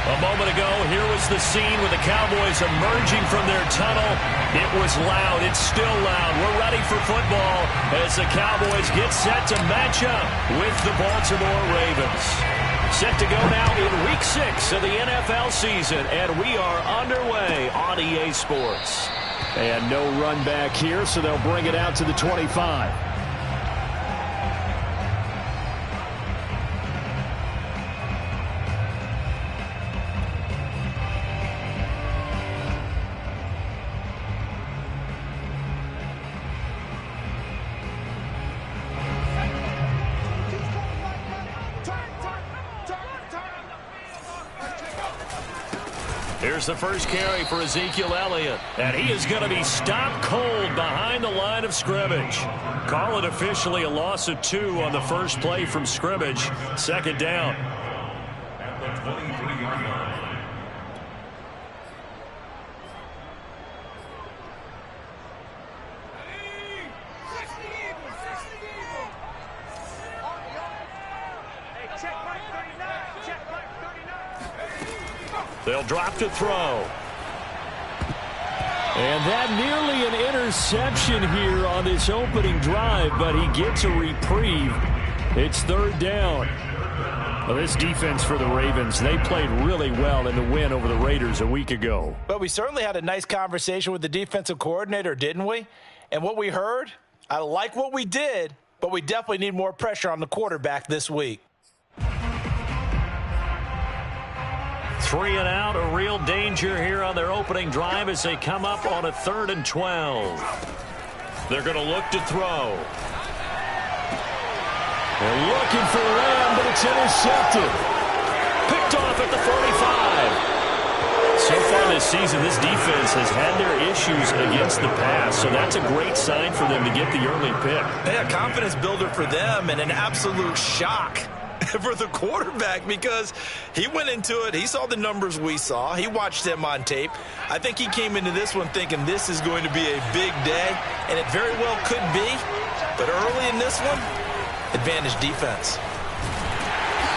A moment ago, here was the scene with the Cowboys emerging from their tunnel. It was loud. It's still loud. We're ready for football as the Cowboys get set to match up with the Baltimore Ravens. Set to go now in Week 6 of the NFL season, and we are underway on EA Sports. And no run back here, so they'll bring it out to the 25. Here's the first carry for Ezekiel Elliott, and he is going to be stopped cold behind the line of scrimmage. Call it officially a loss of 2 on the first play from scrimmage. Second down. At the 23-yard line. They'll drop to throw. And that nearly an interception here on this opening drive, but he gets a reprieve. It's third down. Well, this defense for the Ravens, they played really well in the win over the Raiders a week ago. But we certainly had a nice conversation with the defensive coordinator, didn't we? And what we heard, I like what we did, but we definitely need more pressure on the quarterback this week. 3 and out, a real danger here on their opening drive as they come up on a 3rd and 12. They're going to look to throw. They're looking for Lamb, but it's intercepted. Picked off at the 45. So far this season, this defense has had their issues against the pass, so that's a great sign for them to get the early pick. Yeah, confidence builder for them and an absolute shock for the quarterback because he went into it. He saw the numbers we saw. He watched them on tape. I think he came into this one thinking this is going to be a big day, and it very well could be. But early in this one, advantage defense.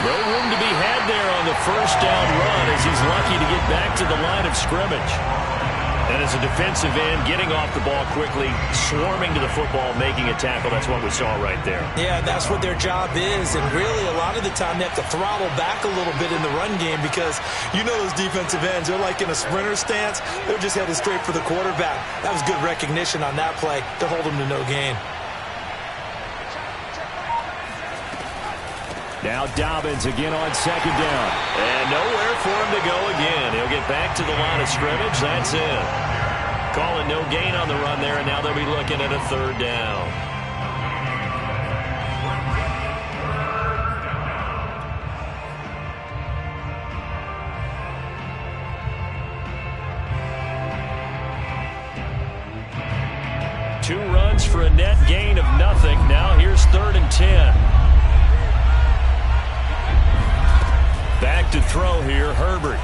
No room to be had there on the first down run as he's lucky to get back to the line of scrimmage. And as a defensive end, getting off the ball quickly, swarming to the football, making a tackle, that's what we saw right there. Yeah, that's what their job is. And really, a lot of the time, they have to throttle back a little bit in the run game because you know those defensive ends, they're like in a sprinter stance. They're just headed straight for the quarterback. That was good recognition on that play to hold them to no gain. Now Dobbins again on second down. And nowhere for him to go again. He'll get back to the line of scrimmage. That's it. Calling no gain on the run there, and now they'll be looking at a 3rd down. Two runs for a net gain of nothing. Now here's 3rd and 10. Back to throw here, Herbert.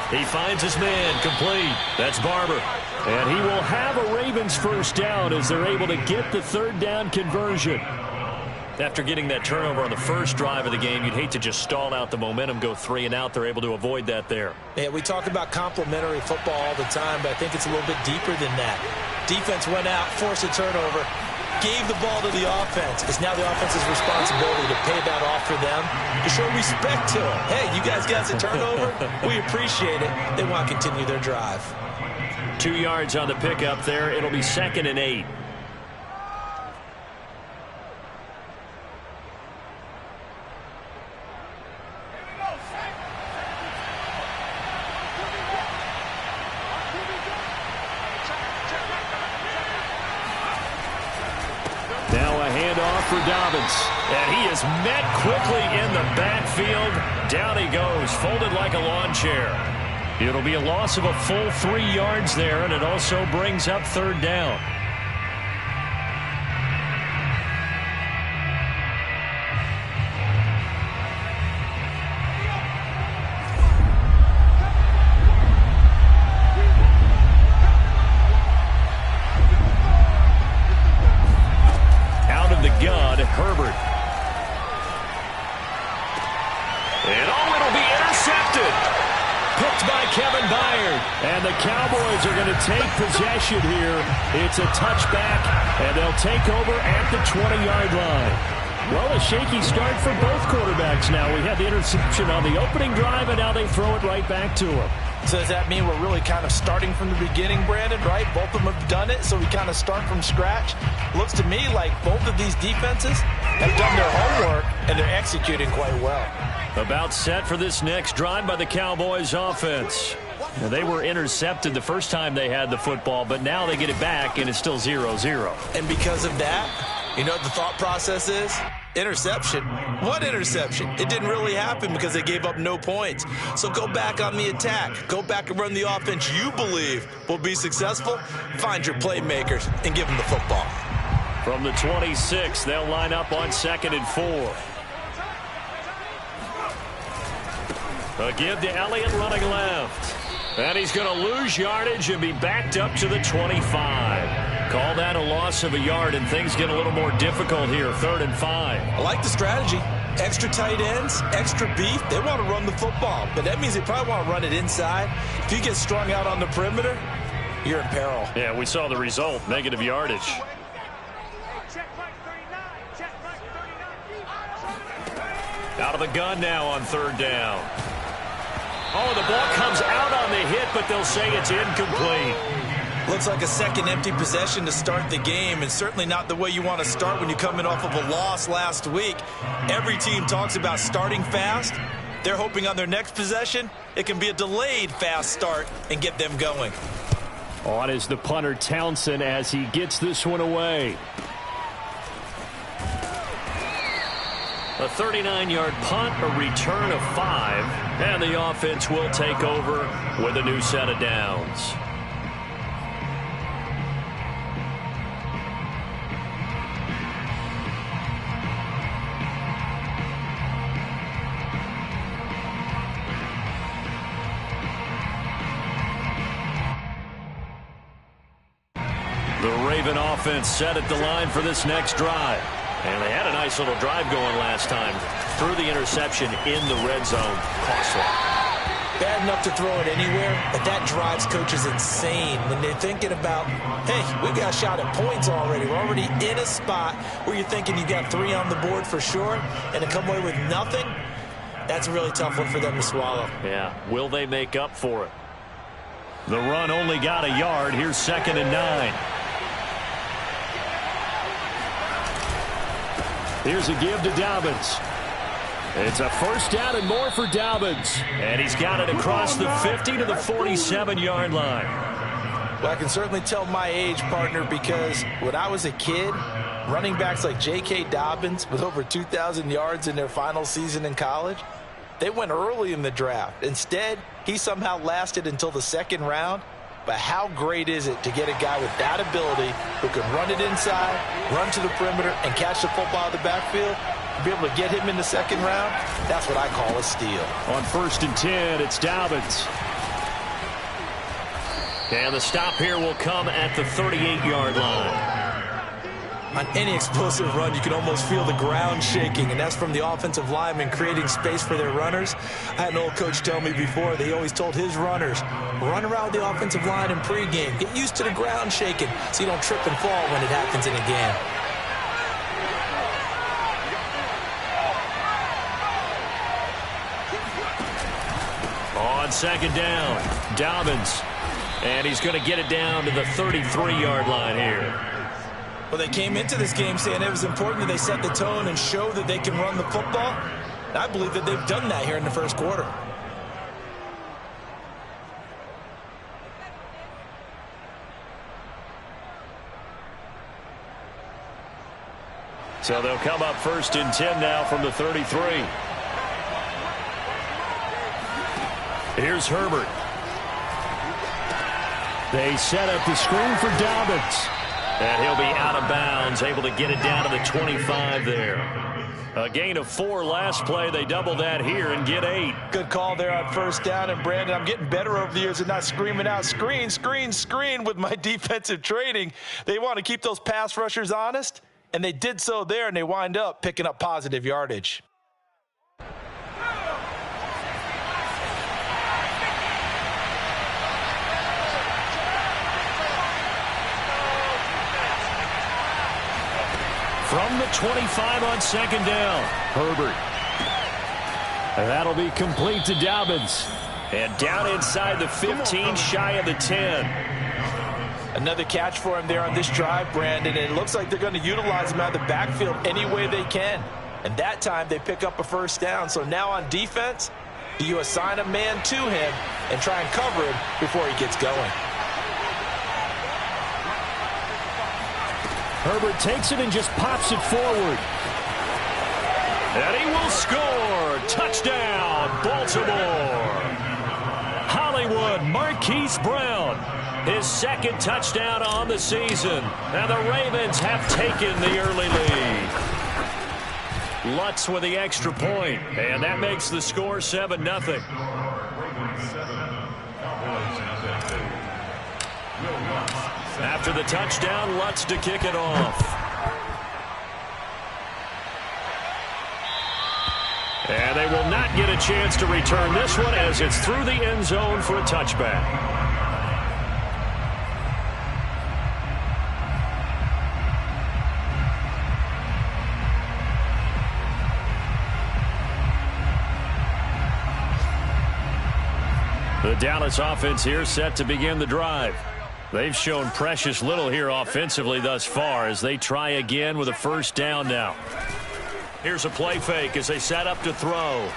He finds his man, complete. That's Barber. And he will have a Ravens first down as they're able to get the 3rd down conversion. After getting that turnover on the first drive of the game, you'd hate to just stall out the momentum, go 3 and out. They're able to avoid that there. Yeah, we talk about complementary football all the time, but I think it's a little bit deeper than that. Defense went out, forced a turnover, gave the ball to the offense. It's now the offense's responsibility to pay that off for them, to show respect to them. Hey, you guys got a turnover? We appreciate it. They want to continue their drive. 2 yards on the pickup there. It'll be 2nd and 8. Now a handoff for Dobbins. And he is met quickly in the backfield. Down he goes, folded like a lawn chair. It'll be a loss of a full 3 yards there, and it also brings up 3rd down. Herbert. And oh, it'll be fired. And the Cowboys are going to take possession here. It's a touchback, and they'll take over at the 20-yard line. Well, a shaky start for both quarterbacks now. We had the interception on the opening drive, and now they throw it right back to him. So does that mean we're really kind of starting from the beginning, Brandon, right? Both of them have done it, so we kind of start from scratch. Looks to me like both of these defenses have done their homework, and they're executing quite well. About set for this next drive by the Cowboys offense. Now, they were intercepted the first time they had the football, but now they get it back, and it's still 0-0. And because of that, you know what the thought process is? Interception. What interception? It didn't really happen because they gave up no points. So go back on the attack. Go back and run the offense you believe will be successful. Find your playmakers and give them the football. From the 26, they'll line up on 2nd and 4. A give to Elliott running left. And he's going to lose yardage and be backed up to the 25. Call that a loss of a yard, and things get a little more difficult here. 3rd and 5. I like the strategy. Extra tight ends, extra beef. They want to run the football, but that means they probably want to run it inside. If you get strung out on the perimeter, you're in peril. Yeah, we saw the result. Negative yardage. Out of the gun now on 3rd down. Oh, the ball comes out on the hit, but they'll say it's incomplete. Looks like a second empty possession to start the game, and certainly not the way you want to start when you're coming off of a loss last week. Every team talks about starting fast. They're hoping on their next possession, it can be a delayed fast start and get them going. On is the punter Townsend as he gets this one away. A 39-yard punt, a return of 5, and the offense will take over with a new set of downs. The Raven offense set at the line for this next drive. And they had a nice little drive going last time. Threw the interception in the red zone. Costly. Bad enough to throw it anywhere, but that drives coaches insane when they're thinking about, hey, we got a shot at points already. We're already in a spot where you're thinking you got 3 on the board for sure, and to come away with nothing, that's a really tough one for them to swallow. Yeah, will they make up for it? The run only got a yard. Here's 2nd and 9. Here's a give to Dobbins. It's a 1st down and more for Dobbins. And he's got it across the 50 to the 47-yard line. Well, I can certainly tell my age, partner, because when I was a kid, running backs like J.K. Dobbins with over 2,000 yards in their final season in college, they went early in the draft. Instead, he somehow lasted until the 2nd round. But how great is it to get a guy with that ability who can run it inside, run to the perimeter, and catch the football out of the backfield? Be able to get him in the 2nd round, that's what I call a steal. On 1st and 10, it's Dobbins. And the stop here will come at the 38-yard line. On any explosive run, you can almost feel the ground shaking, and that's from the offensive linemen creating space for their runners. I had an old coach tell me before, they always told his runners, run around the offensive line in pregame. Get used to the ground shaking so you don't trip and fall when it happens in a game. On 2nd down, Dobbins. And he's going to get it down to the 33-yard line here. Well, they came into this game saying it was important that they set the tone and show that they can run the football. And I believe that they've done that here in the 1st quarter. So they'll come up 1st and 10 now from the 33. Here's Herbert. They set up the screen for Dobbins. And he'll be out of bounds, able to get it down to the 25 there. A gain of 4 last play. They double that here and get 8. Good call there on 1st down. And, Brandon, I'm getting better over the years and not screaming out, screen, screen, screen with my defensive training. They want to keep those pass rushers honest, and they did so there, and they wind up picking up positive yardage. 25 on second down. Herbert. And that'll be complete to Dobbins. And down inside the 15, shy of the 10. Another catch for him there on this drive, Brandon. And it looks like they're going to utilize him out of the backfield any way they can. And that time they pick up a first down. So now on defense, do you assign a man to him and try and cover him before he gets going? Herbert takes it and just pops it forward. And he will score. Touchdown, Baltimore. Hollywood Marquise Brown. His second touchdown on the season. And the Ravens have taken the early lead. Lutz with the extra point. And that makes the score 7-0. After the touchdown, Lutz to kick it off. And they will not get a chance to return this one as it's through the end zone for a touchback. The Dallas offense here set to begin the drive. They've shown precious little here offensively thus far as they try again with a first down now. Here's a play fake as they set up to throw.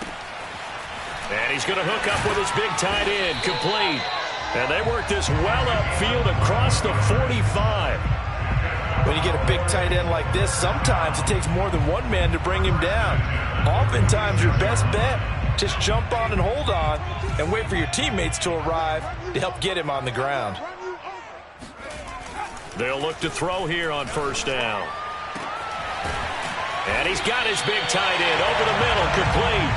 And he's going to hook up with his big tight end, complete. And they work this well upfield across the 45. When you get a big tight end like this, sometimes it takes more than one man to bring him down. Oftentimes your best bet, just jump on and hold on and wait for your teammates to arrive to help get him on the ground. They'll look to throw here on first down. And he's got his big tight end over the middle, complete.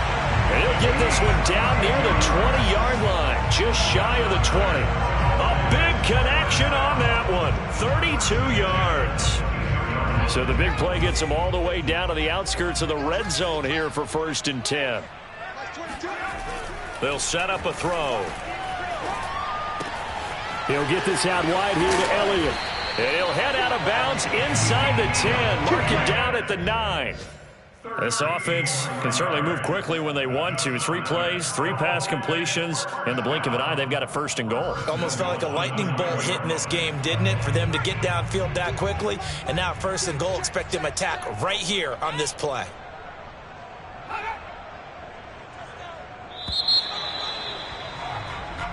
And he'll get this one down near the 20-yard line, just shy of the 20. A big connection on that one, 32 yards. So the big play gets him all the way down to the outskirts of the red zone here for 1st and 10. They'll set up a throw. He'll get this out wide here to Elliott. And he'll head out of bounds inside the 10. Mark it down at the 9. This offense can certainly move quickly when they want to. 3 plays, 3 pass completions. In the blink of an eye, they've got a 1st and goal. Almost felt like a lightning bolt hit in this game, didn't it? For them to get downfield that quickly. And now 1st and goal, expect them to attack right here on this play.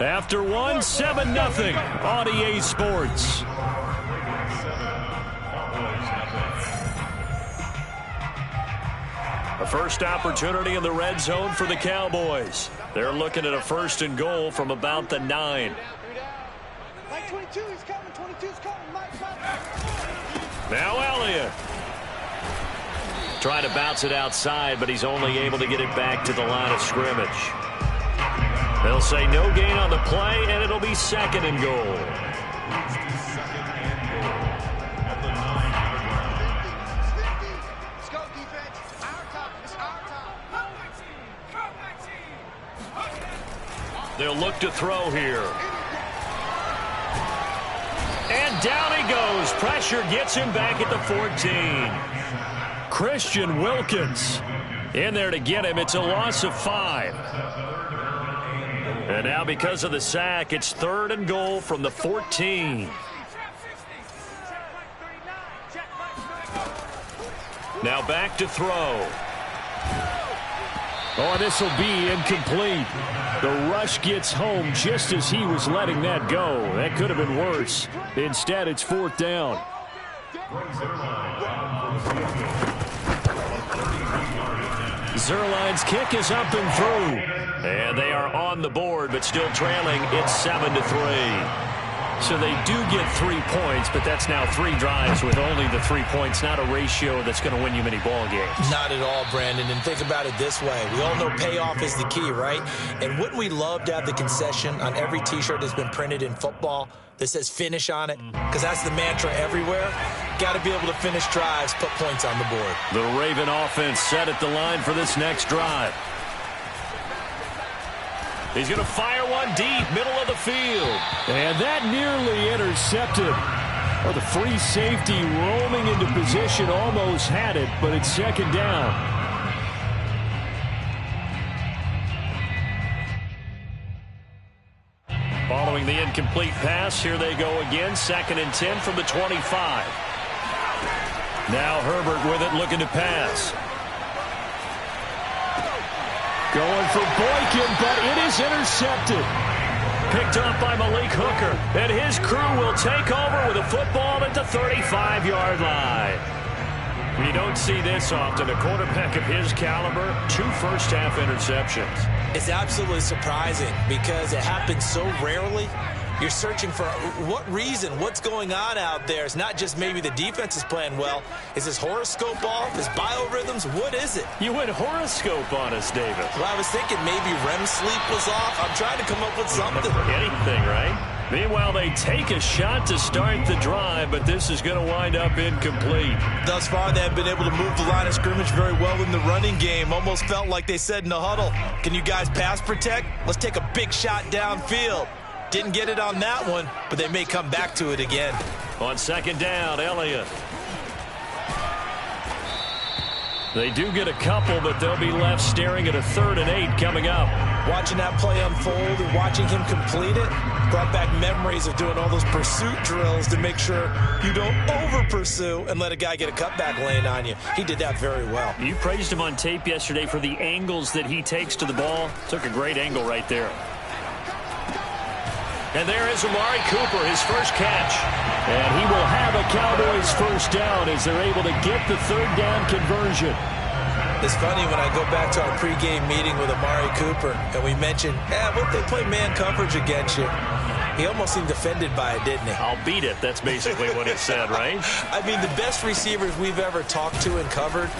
After one, 7-0 on EA Sports. A first opportunity in the red zone for the Cowboys. They're looking at a 1st and goal from about the 9. Now Elliott. Trying to bounce it outside, but he's only able to get it back to the line of scrimmage. They'll say no gain on the play, and it'll be 2nd and goal. They'll look to throw here. And down he goes. Pressure gets him back at the 14. Christian Wilkins in there to get him. It's a loss of 5. And now because of the sack, it's 3rd and goal from the 14. Now back to throw. Oh, this will be incomplete. The rush gets home just as he was letting that go. That could have been worse. Instead, it's 4th down. Zerline's kick is up and through. And they are on the board, but still trailing. It's 7-3. So they do get 3 points, but that's now 3 drives with only the 3 points. Not a ratio that's going to win you many ball games. Not at all, Brandon. And think about it this way. We all know payoff is the key, right? And wouldn't we love to have the concession on every T-shirt that's been printed in football that says finish on it? Because that's the mantra everywhere. Got to be able to finish drives, put points on the board. The Raven offense set at the line for this next drive. He's going to fire one deep, middle of the field. And that nearly intercepted. Well, the free safety roaming into position almost had it, but it's second down. Following the incomplete pass, here they go again. 2nd and 10 from the 25. Now Herbert with it, looking to pass. Going for Boykin, but it is intercepted. Picked up by Malik Hooker, and his crew will take over with a football at the 35-yard line. You don't see this often. A quarterback of his caliber, 2 first-half interceptions. It's absolutely surprising because it happens so rarely. You're searching for what reason, what's going on out there. It's not just maybe the defense is playing well. Is his horoscope off? His biorhythms? What is it? You went horoscope on us, David. Well, I was thinking maybe REM sleep was off. I'm trying to come up with something. Anything, right? Meanwhile, they take a shot to start the drive, but this is going to wind up incomplete. Thus far, they have been able to move the line of scrimmage very well in the running game. Almost felt like they said in the huddle, can you guys pass protect? Let's take a big shot downfield. Didn't get it on that one, but they may come back to it again. On second down, Elliott. They do get a couple, but they'll be left staring at a 3rd and 8 coming up. Watching that play unfold and watching him complete it brought back memories of doing all those pursuit drills to make sure you don't over-pursue and let a guy get a cutback lane on you. He did that very well. You praised him on tape yesterday for the angles that he takes to the ball. Took a great angle right there. And there is Amari Cooper, his first catch. And he will have a Cowboys first down as they're able to get the 3rd down conversion. It's funny when I go back to our pregame meeting with Amari Cooper and we mentioned, what if they play man coverage against you? He almost seemed offended by it, didn't he? I'll beat it. That's basically what he said, right? I mean, the best receivers we've ever talked to and covered,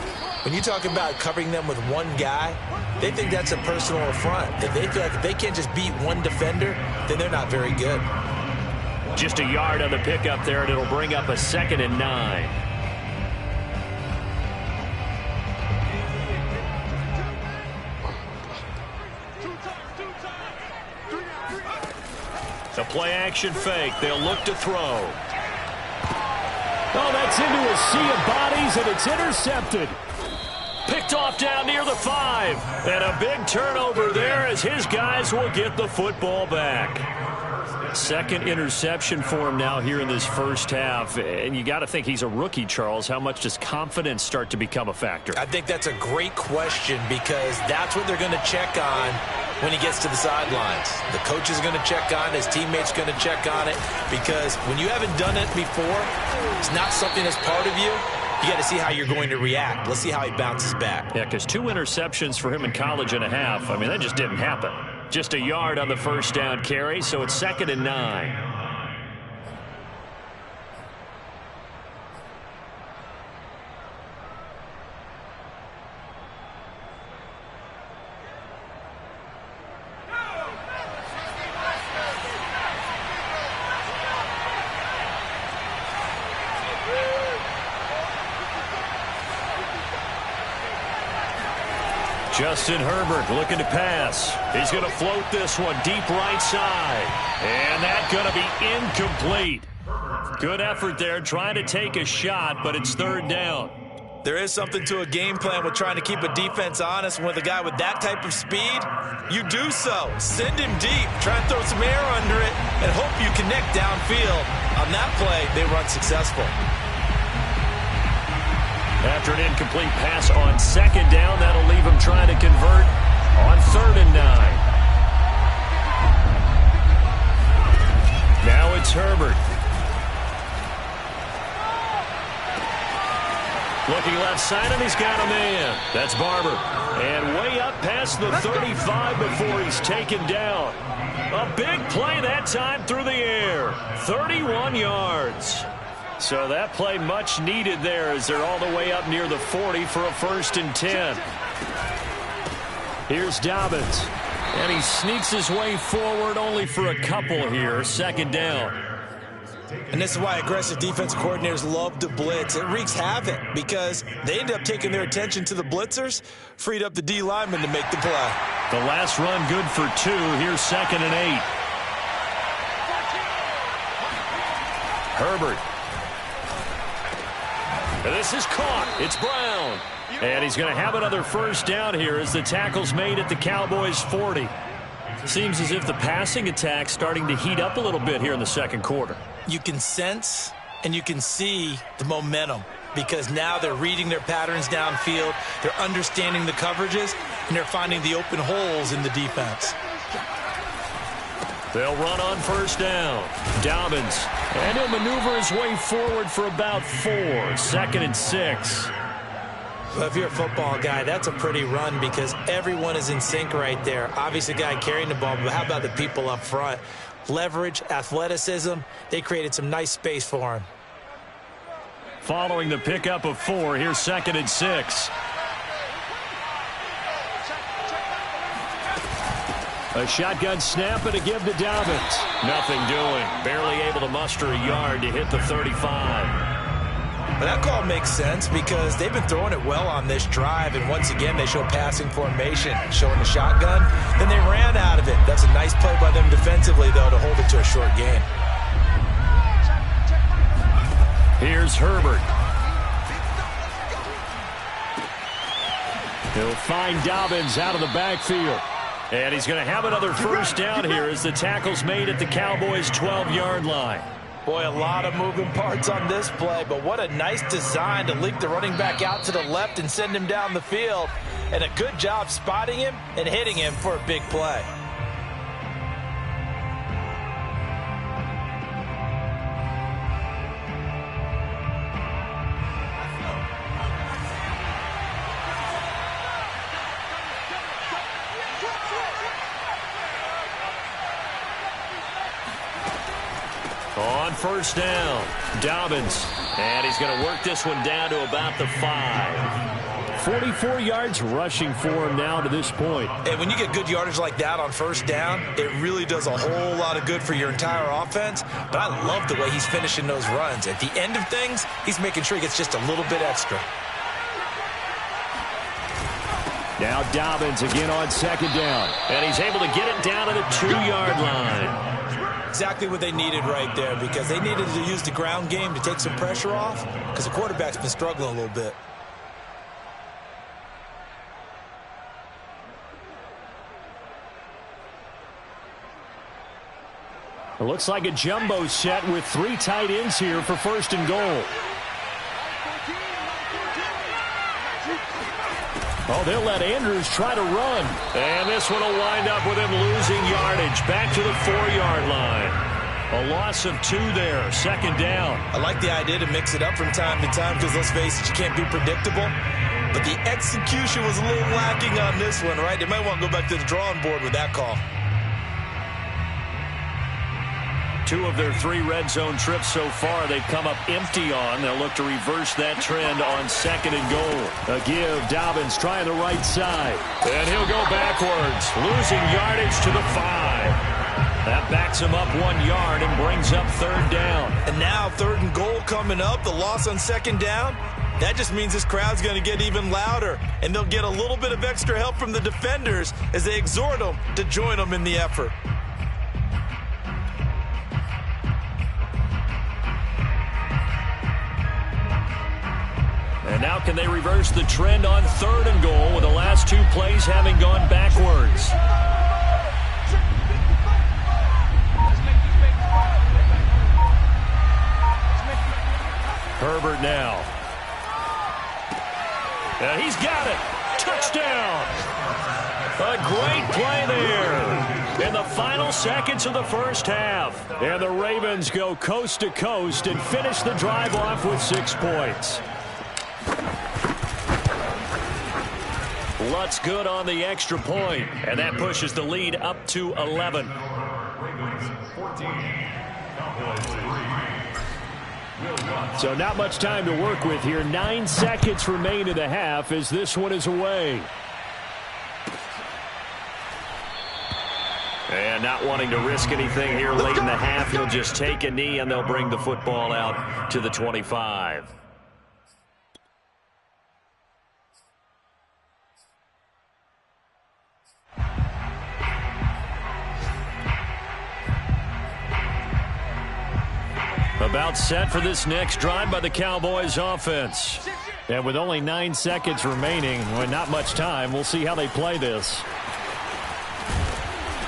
when you talk about covering them with one guy, they think that's a personal affront. If they feel like if they can't just beat one defender, then they're not very good. Just a yard on the pickup there, and it'll bring up a 2nd and 9. The play-action fake. They'll look to throw. Oh, that's into a sea of bodies, and it's intercepted. Picked off down near the 5. And a big turnover there as his guys will get the football back. 2nd interception for him now here in this first half. And you got to think he's a rookie, Charles. How much does confidence start to become a factor? I think that's a great question because that's what they're going to check on when he gets to the sidelines. The coach is going to check on it. His teammates going to check on it because when you haven't done it before, it's not something that's part of you. You got to see how you're going to react. Let's see how he bounces back. Yeah, because 2 interceptions for him in college and a half. I mean, that just didn't happen. Just a yard on the first down carry, so it's 2nd and 9. Justin Herbert looking to pass. He's going to float this one deep right side. And that's going to be incomplete. Good effort there trying to take a shot, but it's 3rd down. There is something to a game plan with trying to keep a defense honest. With a guy with that type of speed, you do so. Send him deep. Try and throw some air under it and hope you connect downfield. On that play, they run successful. After an incomplete pass on 2nd down, that'll leave him trying to convert on 3rd and 9. Now it's Herbert. Looking left side, and he's got a man. That's Barber. And way up past the 35 before he's taken down. A big play that time through the air. 31 yards. So that play much needed there as they're all the way up near the 40 for a 1st and 10. Here's Dobbins. And he sneaks his way forward only for a couple here. 2nd down. And this is why aggressive defense coordinators love to blitz. It wreaks havoc because they end up taking their attention to the blitzers, freed up the D lineman to make the play. The last run good for 2. Here's 2nd and 8. Herbert And this is caught. It's Brown. And he's going to have another first down here as the tackle's made at the Cowboys' 40. Seems as if the passing attack's starting to heat up a little bit here in the second quarter. You can sense and you can see the momentum because now they're reading their patterns downfield, they're understanding the coverages, and they're finding the open holes in the defense. They'll run on first down. Dobbins. And he'll maneuver his way forward for about 4. 2nd and 6. Well, if you're a football guy, that's a pretty run because everyone is in sync right there. Obviously, the guy carrying the ball, but how about the people up front? Leverage, athleticism, they created some nice space for him. Following the pickup of 4, here's 2nd and 6. A shotgun snap and a give to Dobbins. Nothing doing. Barely able to muster a yard to hit the 35. But that call makes sense because they've been throwing it well on this drive, and once again they show passing formation, showing the shotgun. Then they ran out of it. That's a nice play by them defensively, though, to hold it to a short gain. Here's Herbert. He'll find Dobbins out of the backfield. And he's going to have another first down here as the tackle's made at the Cowboys' 12-yard line. Boy, a lot of moving parts on this play, but what a nice design to leak the running back out to the left and send him down the field. And a good job spotting him and hitting him for a big play. On first down, Dobbins. And he's going to work this one down to about the 5. 44 yards rushing for him now to this point. And when you get good yardage like that on first down, it really does a whole lot of good for your entire offense. But I love the way he's finishing those runs. At the end of things, he's making sure he gets just a little bit extra. Now Dobbins again on second down. And he's able to get it down to the 2-yard line. Exactly what they needed right there because they needed to use the ground game to take some pressure off because the quarterback's been struggling a little bit. It looks like a jumbo set with 3 tight ends here for first and goal. Oh, they'll let Andrews try to run. And this one will wind up with him losing yardage back to the 4-yard line. A loss of 2 there, second down. I like the idea to mix it up from time to time because, let's face it, you can't be predictable. But the execution was a little lacking on this one, right? They might want to go back to the drawing board with that call. 2 of their 3 red zone trips so far they've come up empty on. They'll look to reverse that trend on second and goal. A give, Dobbins trying the right side. And he'll go backwards, losing yardage to the 5. That backs him up 1 yard and brings up third down. And now third and goal coming up, the loss on second down. That just means this crowd's going to get even louder, and they'll get a little bit of extra help from the defenders as they exhort them to join them in the effort. And now can they reverse the trend on third and goal with the last 2 plays having gone backwards? Herbert now. And he's got it. Touchdown. A great play there in the final seconds of the first half. And the Ravens go coast to coast and finish the drive off with 6 points. Lutz good on the extra point, and that pushes the lead up to 11. So not much time to work with here. 9 seconds remain in the half as this one is away. And not wanting to risk anything here late in the half, he'll just take a knee and they'll bring the football out to the 25. About set for this next drive by the Cowboys offense. And with only 9 seconds remaining, well, not much time, we'll see how they play this.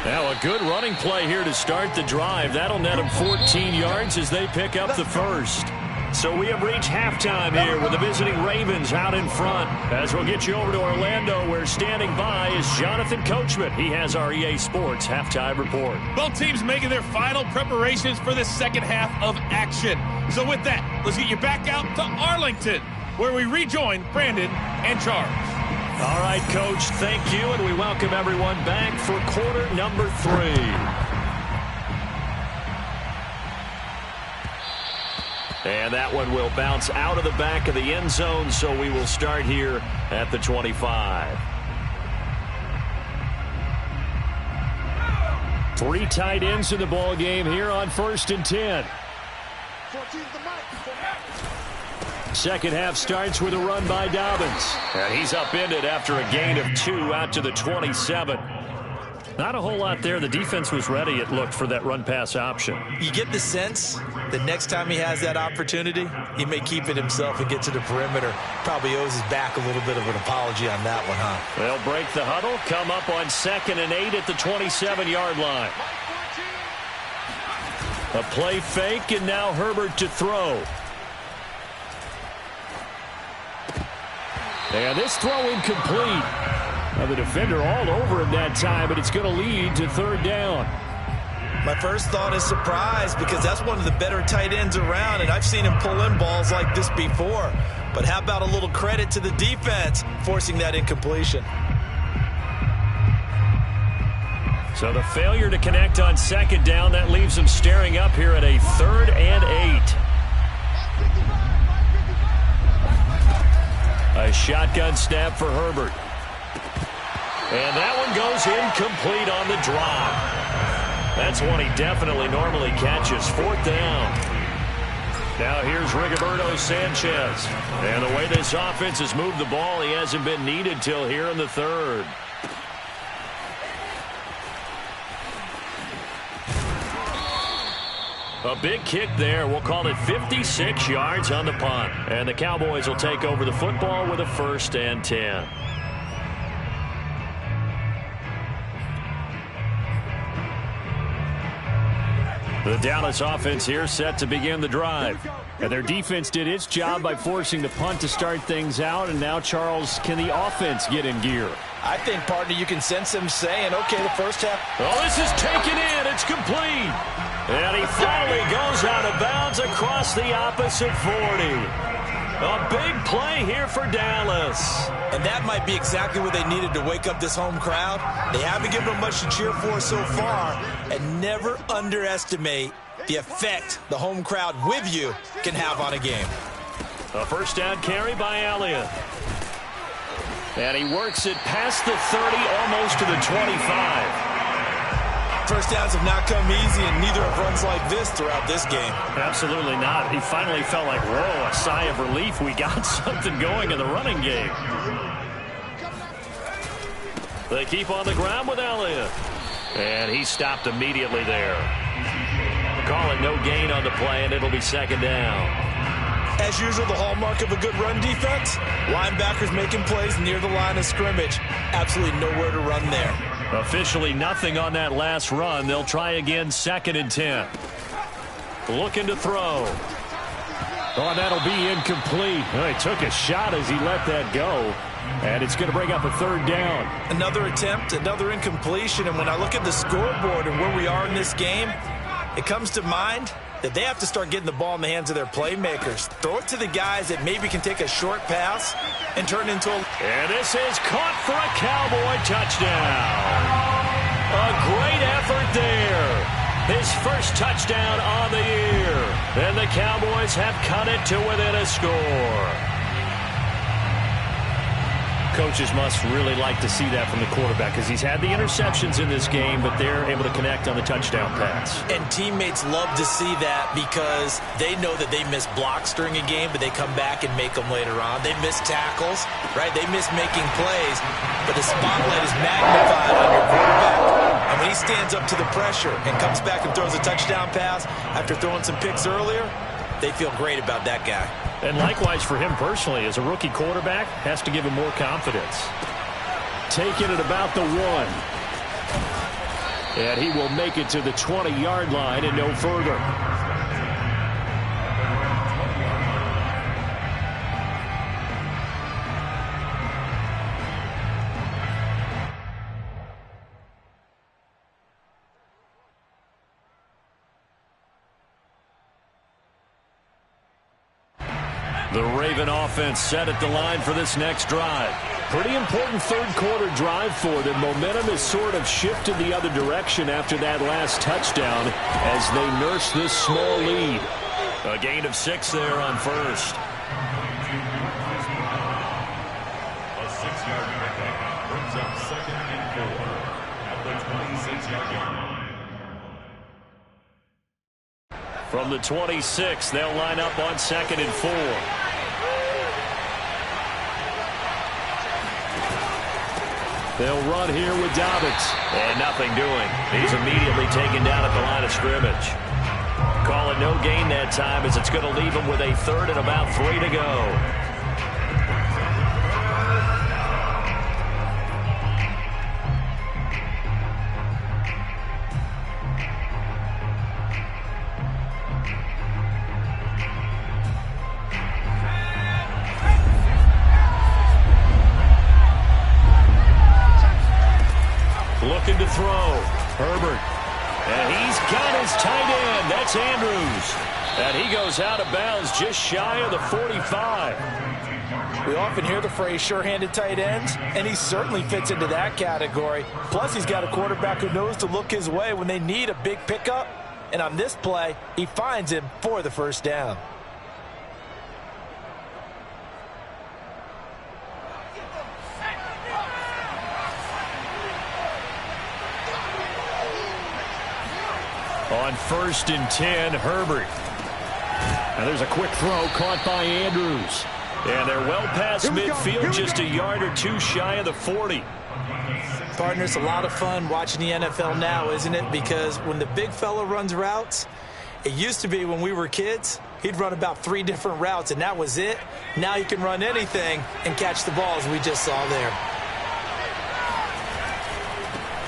Now a good running play here to start the drive. That'll net them 14 yards as they pick up the first. So we have reached halftime here with the visiting Ravens out in front. As we'll get you over to Orlando, where standing by is Jonathan Coachman. He has our EA Sports halftime report. Both teams making their final preparations for the second half of action. So with that, let's get you back out to Arlington, where we rejoin Brandon and Charles. All right, Coach, thank you, and we welcome everyone back for quarter number 3. And that one will bounce out of the back of the end zone, so we will start here at the 25. 3 tight ends in the ball game here on 1st and 10. Second half starts with a run by Dobbins. And he's upended after a gain of 2 out to the 27. Not a whole lot there. The defense was ready, it looked, for that run-pass option. You get the sense that next time he has that opportunity, he may keep it himself and get to the perimeter. Probably owes his back a little bit of an apology on that one, huh? They'll break the huddle, come up on 2nd and 8 at the 27-yard line. A play fake, and now Herbert to throw. And this throw incomplete. Now the defender all over him that time, but it's going to lead to 3rd down. My first thought is surprise, because that's one of the better tight ends around, and I've seen him pull in balls like this before. But how about a little credit to the defense forcing that incompletion? So the failure to connect on 2nd down, that leaves them staring up here at a 3rd and 8. A shotgun snap for Herbert. And that one goes incomplete on the drop. That's one he definitely normally catches. 4th down. Now here's Rigoberto Sanchez. And the way this offense has moved the ball, he hasn't been needed till here in the 3rd. A big kick there. We'll call it 56 yards on the punt. And the Cowboys will take over the football with a 1st and 10. The Dallas offense here set to begin the drive. And their defense did its job by forcing the punt to start things out. And now, Charles, can the offense get in gear? I think, partner, you can sense him saying, okay, the first half. Oh, this is taken in. It's complete. And he finally goes out of bounds across the opposite 40. A big play here for Dallas. And that might be exactly what they needed to wake up this home crowd. They haven't given them much to cheer for so far. And never underestimate the effect the home crowd with you can have on a game. A 1st down carry by Elliott. And he works it past the 30, almost to the 25. First downs have not come easy, and neither have runs like this throughout this game. Absolutely not. He finally felt like, whoa, a sigh of relief. We got something going in the running game. They keep on the ground with Elliott. And he stopped immediately there. Call it no gain on the play, and it'll be 2nd down. As usual, the hallmark of a good run defense, linebackers making plays near the line of scrimmage. Absolutely nowhere to run there. Officially nothing on that last run. They'll try again, 2nd and 10. Looking to throw. Oh, that'll be incomplete. Oh, he took a shot as he let that go. And it's going to bring up a 3rd down. Another attempt, another incompletion. And when I look at the scoreboard and where we are in this game, it comes to mind that they have to start getting the ball in the hands of their playmakers. Throw it to the guys that maybe can take a short pass and turn into a... And this is caught for a Cowboy touchdown. A great effort there. His first touchdown on the year. And the Cowboys have cut it to within a score. Coaches must really like to see that from the quarterback, because he's had the interceptions in this game, but they're able to connect on the touchdown pass. And teammates love to see that, because they know that they miss blocks during a game, but they come back and make them later on. They miss tackles, right? They miss making plays, but the spotlight is magnified on your quarterback. And when he stands up to the pressure and comes back and throws a touchdown pass after throwing some picks earlier, they feel great about that guy. And likewise for him personally, as a rookie quarterback, has to give him more confidence. Taking it about the 1. And he will make it to the 20-yard line and no further. The Raven offense set at the line for this next drive. Pretty important third-quarter drive for them. Momentum has sort of shifted the other direction after that last touchdown as they nurse this small lead. A gain of 6 there on first. A 6-yard pickup brings up 2nd and 4 at the 26-yard line. From the 26, they'll line up on 2nd and 4. They'll run here with Dobbins. And nothing doing. He's immediately taken down at the line of scrimmage. Call it no gain that time as it's going to leave him with a 3rd and about 3 to go. Looking to throw. Herbert. And he's got his tight end. That's Andrews. And he goes out of bounds just shy of the 45. We often hear the phrase sure-handed tight ends, and he certainly fits into that category. Plus, he's got a quarterback who knows to look his way when they need a big pickup. And on this play, he finds him for the first down. On 1st and 10, Herbert. Now there's a quick throw caught by Andrews. And they're well past midfield, just a yard or 2 shy of the 40. Partner, it's a lot of fun watching the NFL now, isn't it? Because when the big fella runs routes, it used to be when we were kids, he'd run about 3 different routes, and that was it. Now he can run anything and catch the ball, as we just saw there.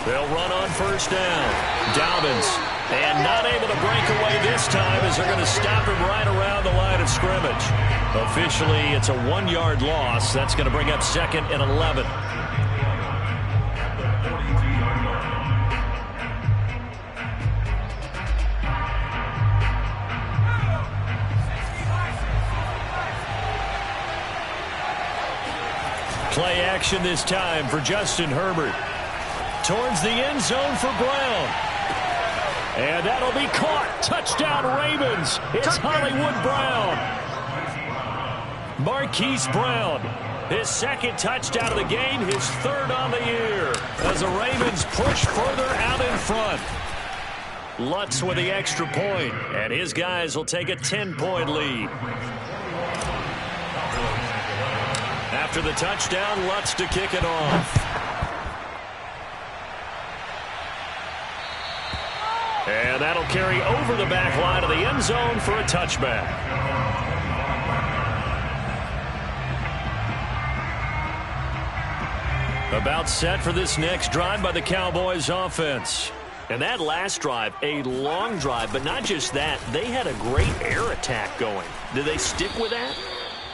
They'll run on 1st down. Dobbins. And not able to break away this time as they're going to stop him right around the line of scrimmage. Officially, it's a 1-yard loss. That's going to bring up 2nd and 11. Play action this time for Justin Herbert. Towards the end zone for Brown. And that'll be caught. Touchdown Ravens. It's Hollywood Brown. Marquise Brown. His 2nd touchdown of the game. His 3rd on the year. As the Ravens push further out in front. Lutz with the extra point. And his guys will take a 10-point lead. After the touchdown, Lutz to kick it off. And that'll carry over the back line of the end zone for a touchback. About set for this next drive by the Cowboys offense. And that last drive, a long drive, but not just that. They had a great air attack going. Did they stick with that?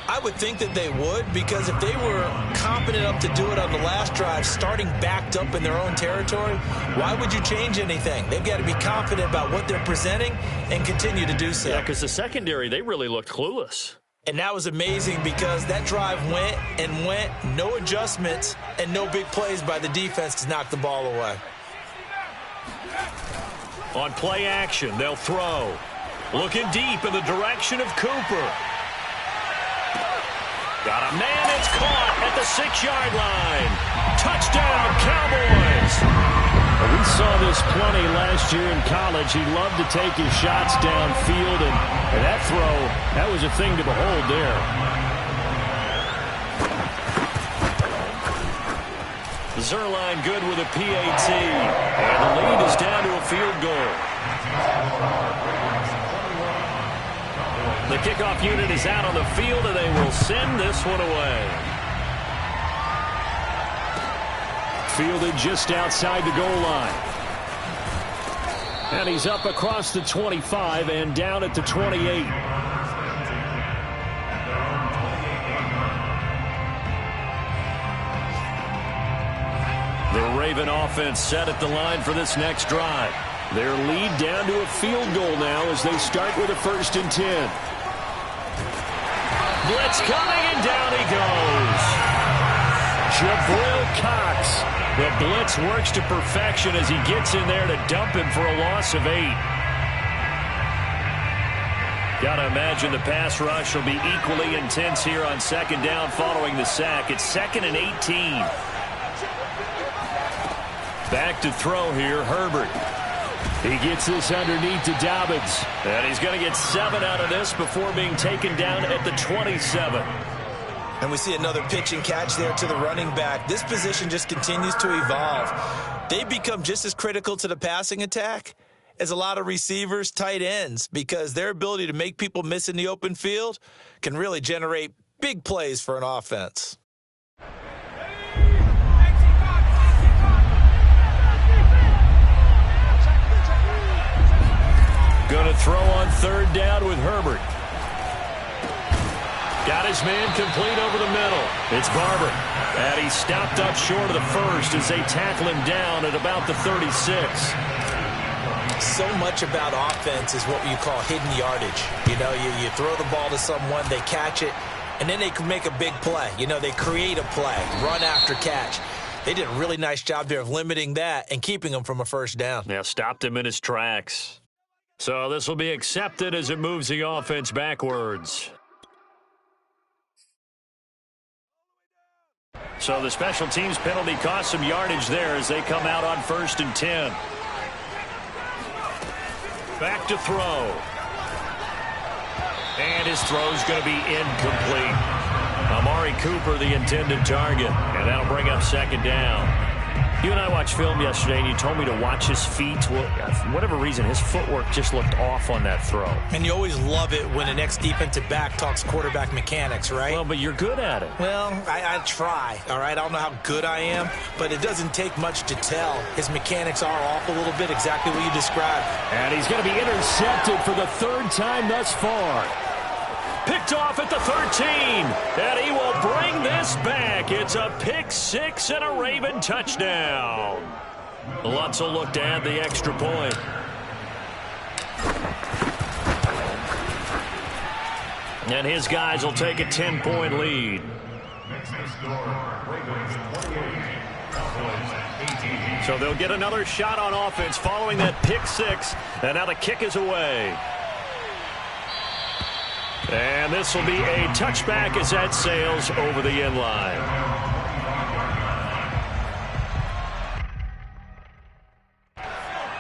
I would think that they would, because if they were competent enough to do it on the last drive, starting backed up in their own territory, why would you change anything? They've got to be confident about what they're presenting and continue to do so. Yeah, because the secondary, they really looked clueless. And that was amazing because that drive went and went, no adjustments, and no big plays by the defense to knock the ball away. On play action, they'll throw. Looking deep in the direction of Cooper. Got a man, it's caught at the 6-yard line. Touchdown, Cowboys. Well, we saw this plenty last year in college. He loved to take his shots downfield, and that throw, that was a thing to behold there. Zuerlein good with a PAT, and the lead is down to a field goal. The kickoff unit is out on the field, and they will send this one away. Fielded just outside the goal line. And he's up across the 25 and down at the 28. The Raven offense set at the line for this next drive. Their lead down to a field goal now as they start with a 1st and 10. Blitz coming, and down he goes. Jabril Cox. The blitz works to perfection as he gets in there to dump him for a loss of 8. Got to imagine the pass rush will be equally intense here on 2nd down following the sack. It's 2nd and 18. Back to throw here, Herbert. He gets this underneath to Dobbins. And he's going to get 7 out of this before being taken down at the 27. And we see another pitch and catch there to the running back. This position just continues to evolve. They become just as critical to the passing attack as a lot of receivers, tight ends, because their ability to make people miss in the open field can really generate big plays for an offense. Going to throw on 3rd down with Herbert. Got his man complete over the middle. It's Barber. And he stopped up short of the 1st as they tackle him down at about the 36. So much about offense is what you call hidden yardage. You know, you throw the ball to someone, they catch it, and then they can make a big play. You know, they create a play, run after catch. They did a really nice job there of limiting that and keeping him from a 1st down. Now stopped him in his tracks. So this will be accepted as it moves the offense backwards. So the special teams penalty cost some yardage there as they come out on 1st and 10. Back to throw. And his throw's going to be incomplete. Amari Cooper, the intended target. And that'll bring up 2nd down. You and I watched film yesterday, and you told me to watch his feet. Well, for whatever reason, his footwork just looked off on that throw. And you always love it when an ex-defensive back talks quarterback mechanics, right? Well, but you're good at it. Well, I try, all right? I don't know how good I am, but it doesn't take much to tell. His mechanics are off a little bit, exactly what you described. And he's going to be intercepted for the 3rd time thus far. Picked off at the 13, and he will bring this back. It's a pick 6 and a Raven touchdown. Lutz will look to add the extra point. And his guys will take a 10-point lead. So they'll get another shot on offense following that pick 6, and now the kick is away. And this will be a touchback as that sails over the end line.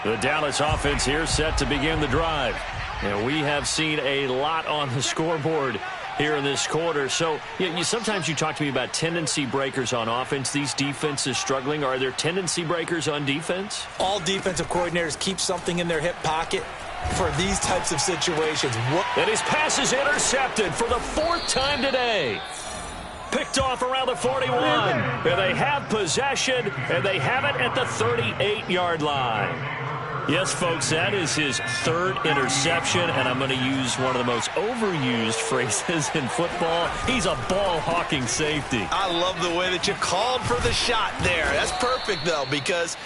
The Dallas offense here set to begin the drive. And we have seen a lot on the scoreboard here in this quarter. So sometimes you talk to me about tendency breakers on offense. These defenses struggling. Are there tendency breakers on defense? All defensive coordinators keep something in their hip pocket for these types of situations. And his pass is intercepted for the 4th time today. Picked off around the 41. And they have possession, and they have it at the 38-yard line. Yes, folks, that is his 3rd interception, and I'm going to use one of the most overused phrases in football. He's a ball-hawking safety. I love the way that you called for the shot there. That's perfect, though, because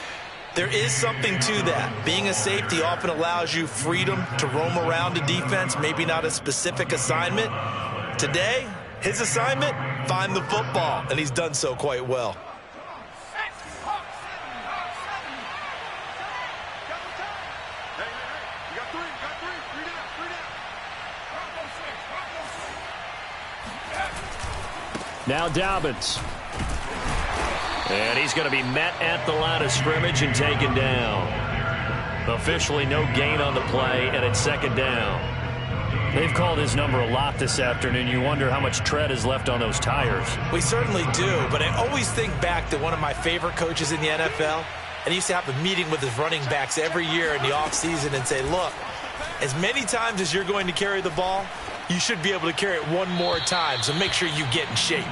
there is something to that. Being a safety often allows you freedom to roam around the defense, maybe not a specific assignment. Today, his assignment, find the football, and he's done so quite well. Now Dobbins. And he's going to be met at the line of scrimmage and taken down. Officially no gain on the play, and it's 2nd down. They've called his number a lot this afternoon. You wonder how much tread is left on those tires. We certainly do, but I always think back to one of my favorite coaches in the NFL, and he used to have a meeting with his running backs every year in the offseason and say, look, as many times as you're going to carry the ball, you should be able to carry it one more time, so make sure you get in shape.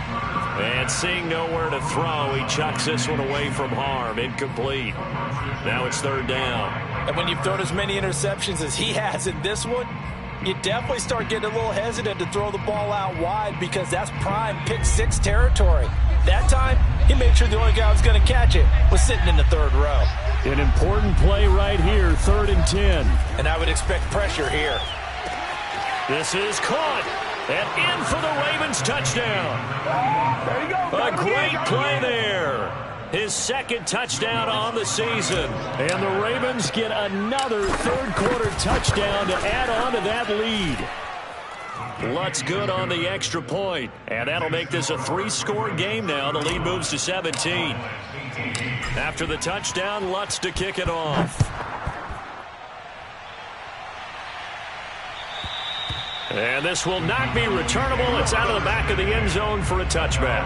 And seeing nowhere to throw, he chucks this one away from harm. Incomplete. Now it's third down. And when you've thrown as many interceptions as he has in this one, you definitely start getting a little hesitant to throw the ball out wide because that's prime pick six territory. That time, he made sure the only guy who was going to catch it was sitting in the third row. An important play right here, 3rd and 10. And I would expect pressure here. This is caught. And in for the Ravens touchdown. There you go. A great play there. His second touchdown on the season. And the Ravens get another third-quarter touchdown to add on to that lead. Lutz good on the extra point. And that'll make this a 3-score game now. The lead moves to 17. After the touchdown, Lutz to kick it off. And this will not be returnable. It's out of the back of the end zone for a touchback.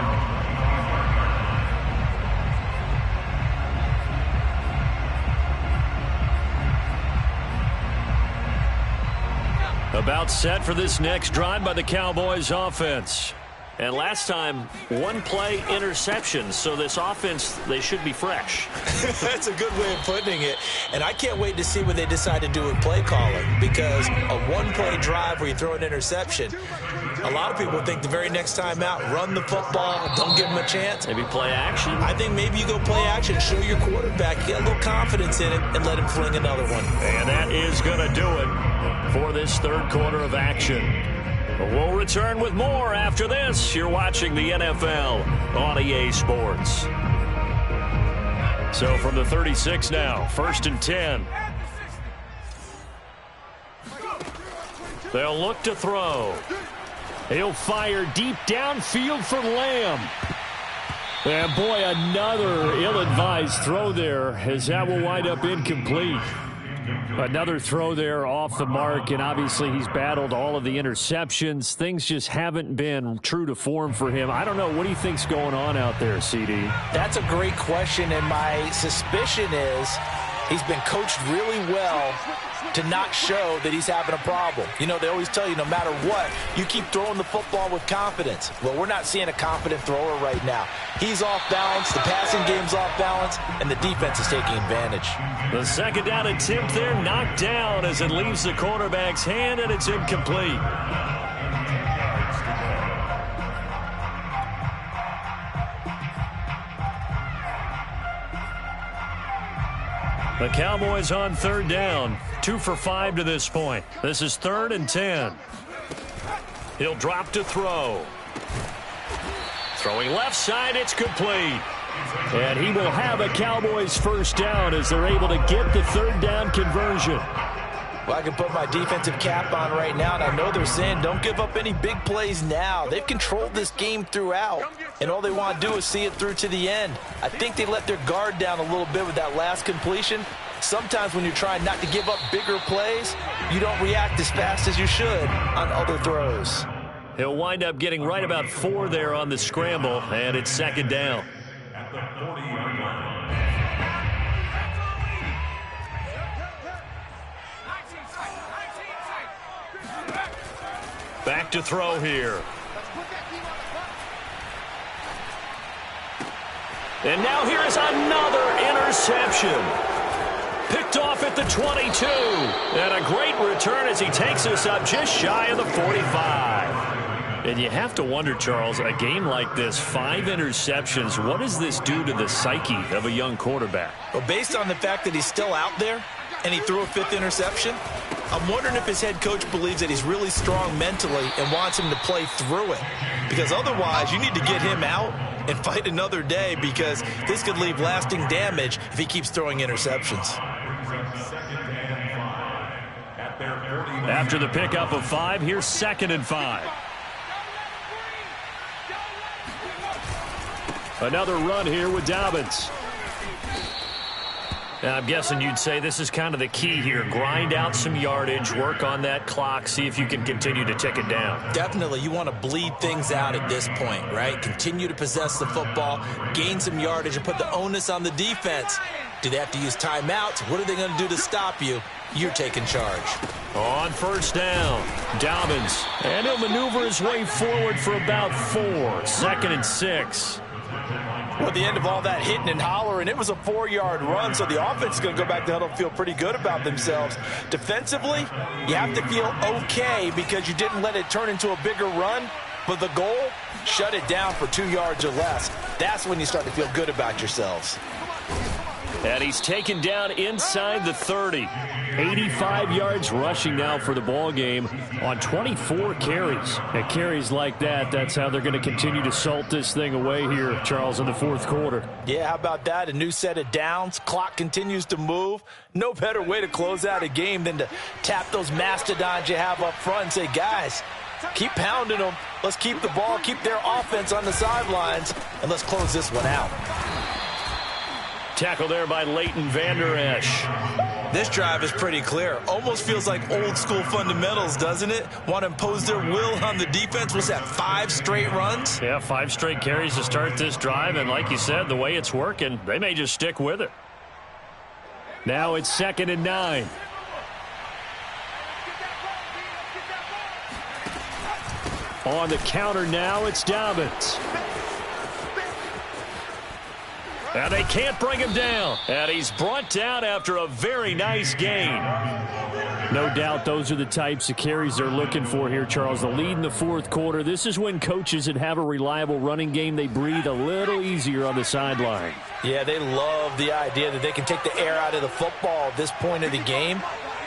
About set for this next drive by the Cowboys offense. And last time, one-play interception. So this offense, they should be fresh. That's a good way of putting it. And I can't wait to see what they decide to do with play calling. Because a one-play drive where you throw an interception, a lot of people think the very next time out, run the football, don't give them a chance. Maybe play action. I think maybe you go play action, show your quarterback, get a little confidence in it, and let him fling another one. And that is going to do it for this third quarter of action. We'll return with more after this. You're watching the NFL on EA Sports. So from the 36 now, 1st and 10. They'll look to throw. He'll fire deep downfield for Lamb. And boy, another ill-advised throw there as that will wind up incomplete. Another throw there off the mark, and obviously he's battled all of the interceptions. Things just haven't been true to form for him. I don't know. What do you think's going on out there, CD? That's a great question, and my suspicion is he's been coached really well to not show that he's having a problem. You know, they always tell you no matter what, you keep throwing the football with confidence. Well, we're not seeing a confident thrower right now. He's off balance, the passing game's off balance, and the defense is taking advantage. The second down attempt there knocked down as it leaves the quarterback's hand, and it's incomplete. The Cowboys on third down. 2 for 5 to this point. This is 3rd and 10. He'll drop to throw. Throwing left side, it's complete. And he will have a Cowboys first down as they're able to get the third down conversion. Well, I can put my defensive cap on right now, and I know they're saying don't give up any big plays now. They've controlled this game throughout, and all they want to do is see it through to the end. I think they let their guard down a little bit with that last completion. Sometimes when you're trying not to give up bigger plays, you don't react as fast as you should on other throws. He'll wind up getting right about 4 there on the scramble, and it's second down. At the 40-yard line. Back to throw here. And now here's another interception. Picked off at the 22. And a great return as he takes us up just shy of the 45. And you have to wonder, Charles, a game like this, 5 interceptions, what does this do to the psyche of a young quarterback? Well, based on the fact that he's still out there and he threw a 5th interception, I'm wondering if his head coach believes that he's really strong mentally and wants him to play through it. Because otherwise, you need to get him out and fight another day, because this could leave lasting damage if he keeps throwing interceptions. After the pickup of 5, here's 2nd and 5. Another run here with Dobbins. Now, I'm guessing you'd say this is kind of the key here. Grind out some yardage, work on that clock, see if you can continue to tick it down. Definitely. You want to bleed things out at this point, right? Continue to possess the football, gain some yardage, and put the onus on the defense Do they have to use timeouts? What are they going to do to stop you? You're taking charge. On first down, Dobbins. And he'll maneuver his way forward for about 4. 2nd and 6. Well, at the end of all that hitting and hollering, it was a 4-yard run, so the offense is going to go back to huddle and feel pretty good about themselves. Defensively, you have to feel okay because you didn't let it turn into a bigger run, but the goal, shut it down for 2 yards or less. That's when you start to feel good about yourselves. And he's taken down inside the 30. 85 yards rushing now for the ball game on 24 carries. And carries like that, that's how they're going to continue to salt this thing away here, Charles, in the 4th quarter. Yeah, how about that? A new set of downs. Clock continues to move. No better way to close out a game than to tap those mastodons you have up front and say, guys, keep pounding them. Let's keep the ball, keep their offense on the sidelines, and let's close this one out. Tackle there by Leighton Vander Esch. This drive is pretty clear. Almost feels like old school fundamentals, doesn't it? Want to impose their will on the defense. What's that, 5 straight runs? Yeah, 5 straight carries to start this drive. And like you said, the way it's working, they may just stick with it. Now it's 2nd and 9. On the counter now, it's Dobbins. And they can't bring him down. And he's brought down after a very nice gain. No doubt those are the types of carries they're looking for here, Charles. The lead in the 4th quarter. This is when coaches that have a reliable running game, they breathe a little easier on the sideline. Yeah, they love the idea that they can take the air out of the football at this point of the game.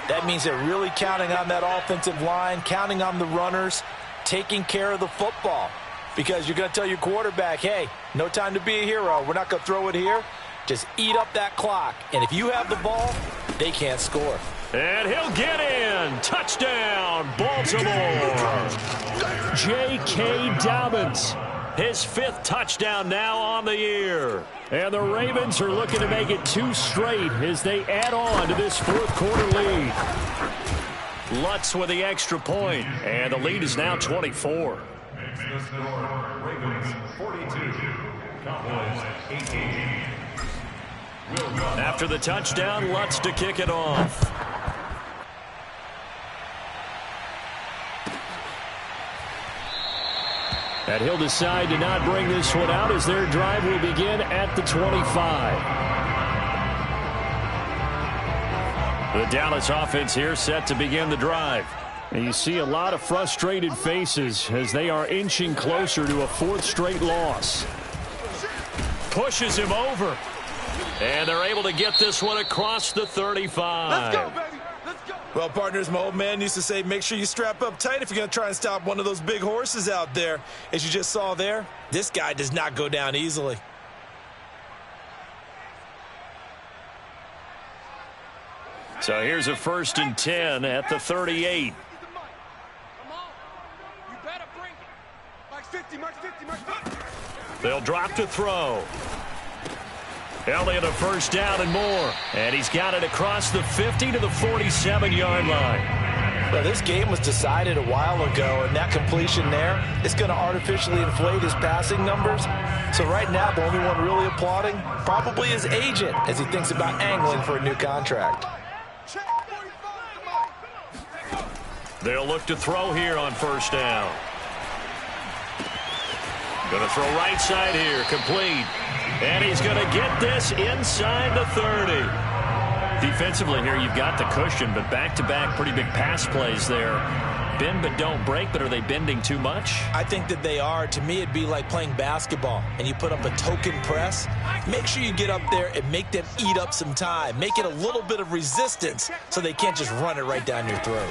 That means they're really counting on that offensive line, counting on the runners, taking care of the football. Because you're going to tell your quarterback, hey, no time to be a hero. We're not going to throw it here. Just eat up that clock. And if you have the ball, they can't score. And he'll get in. Touchdown, Baltimore. J.K. Dobbins, his 5th touchdown now on the year. And the Ravens are looking to make it 2 straight as they add on to this 4th quarter lead. Lutz with the extra point, and the lead is now 24. The score, Ravens 42, Cowboys 18. After the touchdown, Lutz to kick it off. And he'll decide to not bring this one out as their drive will begin at the 25. The Dallas offense here set to begin the drive. And you see a lot of frustrated faces as they are inching closer to a 4th straight loss. Pushes him over. And they're able to get this one across the 35. Let's go, baby. Let's go. Well, partners, my old man used to say, make sure you strap up tight if you're going to try and stop one of those big horses out there. As you just saw there, this guy does not go down easily. So here's a 1st and 10 at the 38. They'll drop to throw. Elliott a 1st down and more. And he's got it across the 50 to the 47-yard line. Well, this game was decided a while ago, and that completion there is going to artificially inflate his passing numbers. So right now, the only one really applauding probably his agent as he thinks about angling for a new contract. They'll look to throw here on 1st down. Going to throw right side here, complete. And he's going to get this inside the 30. Defensively here, you've got the cushion, but back-to-back pretty big pass plays there. Bend but don't break, but are they bending too much? I think that they are. To me, it'd be like playing basketball, and you put up a token press. Make sure you get up there and make them eat up some time. Make it a little bit of resistance so they can't just run it right down your throat.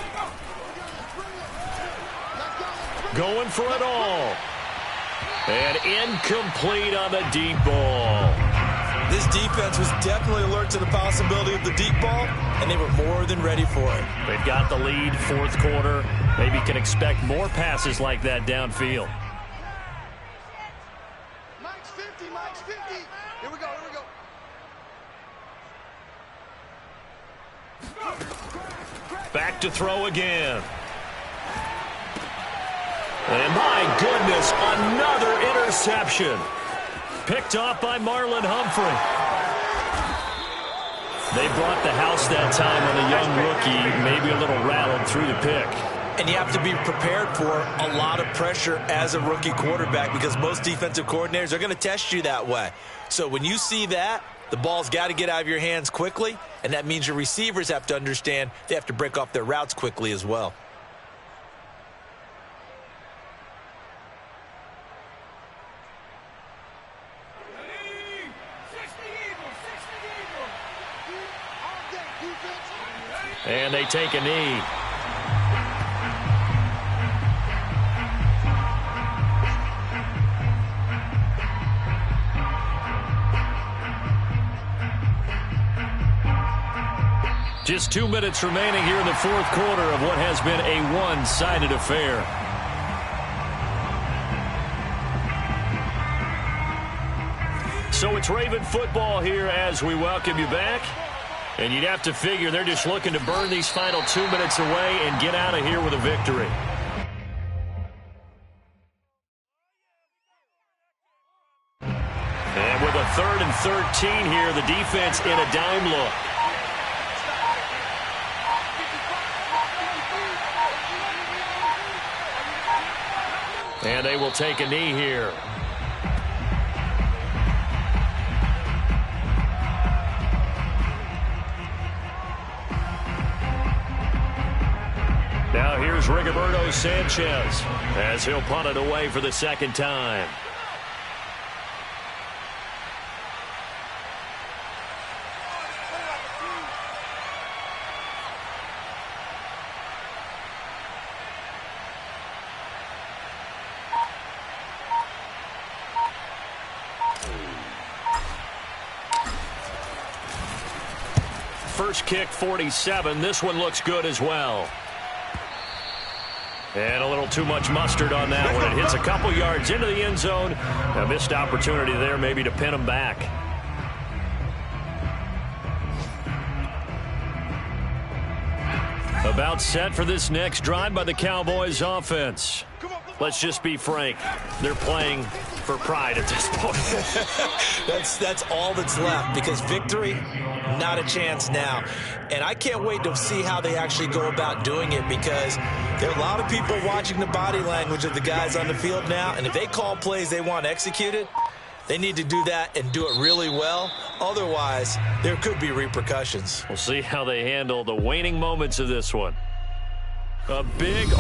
Going for it all. And incomplete on the deep ball. This defense was definitely alert to the possibility of the deep ball, and they were more than ready for it. They've got the lead, 4th quarter. Maybe can expect more passes like that downfield. Mike's 50, Mike's 50. Here we go, here we go. Back to throw again. And my goodness, another interception. Picked off by Marlon Humphrey. They brought the house that time on the young rookie, maybe a little rattled through the pick. And you have to be prepared for a lot of pressure as a rookie quarterback because most defensive coordinators are going to test you that way. So when you see that, the ball's got to get out of your hands quickly, and that means your receivers have to understand they have to break off their routes quickly as well. And they take a knee. Just 2 minutes remaining here in the fourth quarter of what has been a one-sided affair. So it's Raven football here as we welcome you back. And you'd have to figure they're just looking to burn these final 2 minutes away and get out of here with a victory. And with a 3rd and 13 here, the defense in a dime look. And they will take a knee here. Now here's Rigoberto Sanchez as he'll punt it away for the second time. First kick, 47. This one looks good as well. And a little too much mustard on that one. It hits a couple yards into the end zone. A missed opportunity there maybe to pin him back. About set for this next drive by the Cowboys offense. Let's just be frank. They're playing for pride at this point. That's all that's left because victory, not a chance now. And I can't wait to see how they actually go about doing it because there are a lot of people watching the body language of the guys on the field now. And if they call plays they want executed, they need to do that and do it really well. Otherwise, there could be repercussions. We'll see how they handle the waning moments of this one. A big